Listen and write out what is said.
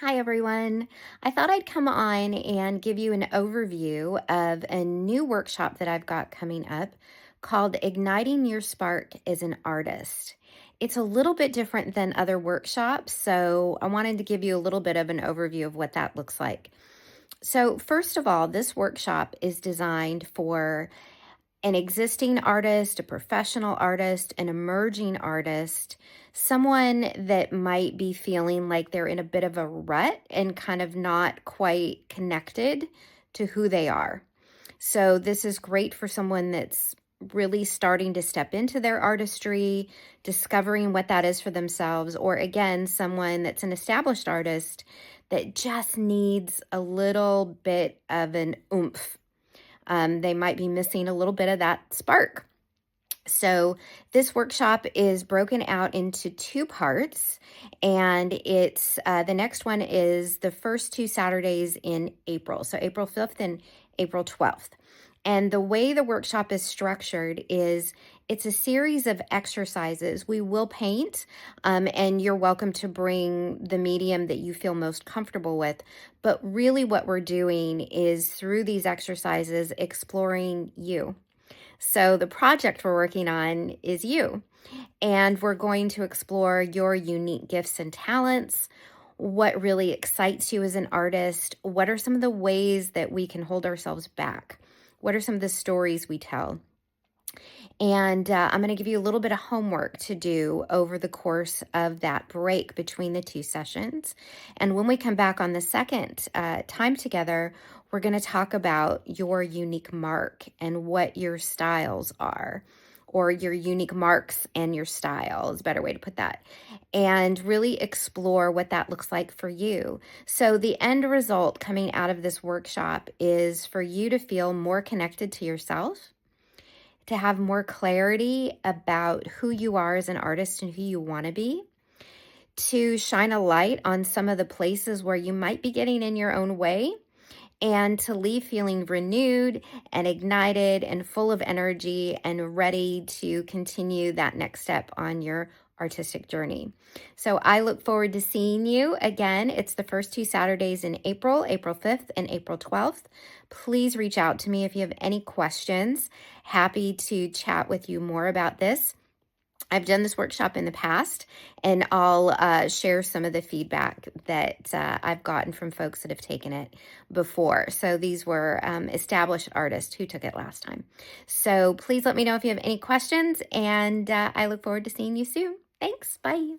Hi, everyone. I thought I'd come on and give you an overview of a new workshop that I've got coming up called Igniting Your Spark as an Artist. It's a little bit different than other workshops, so I wanted to give you a little bit of an overview of what that looks like. So, first of all, this workshop is designed for an existing artist, a professional artist, an emerging artist, someone that might be feeling like they're in a bit of a rut and kind of not quite connected to who they are. So, this is great for someone that's really starting to step into their artistry, discovering what that is for themselves, or again, someone that's an established artist that just needs a little bit of an oomph. They might be missing a little bit of that spark. So, this workshop is broken out into two parts, and it's the next one is the first two Saturdays in April. So, April 5th and April 12th. And the way the workshop is structured is it's a series of exercises. We will paint, and you're welcome to bring the medium that you feel most comfortable with. But really, what we're doing is through these exercises, exploring you. So, the project we're working on is you, and we're going to explore your unique gifts and talents. What really excites you as an artist? What are some of the ways that we can hold ourselves back? What are some of the stories we tell? And I'm going to give you a little bit of homework to do over the course of that break between the two sessions. And when we come back on the second time together, we're going to talk about your unique mark and what your styles are, or your unique marks and your style is a better way to put that, and really explore what that looks like for you. So, the end result coming out of this workshop is for you to feel more connected to yourself, to have more clarity about who you are as an artist and who you want to be, to shine a light on some of the places where you might be getting in your own way, and to leave feeling renewed and ignited and full of energy and ready to continue that next step on your artistic journey. So I look forward to seeing you again. It's the first two Saturdays in April, April 5th and April 12th. Please reach out to me if you have any questions. Happy to chat with you more about this. I've done this workshop in the past, and I'll share some of the feedback that I've gotten from folks that have taken it before. So these were established artists who took it last time. So please let me know if you have any questions, and I look forward to seeing you soon. Thanks. Bye.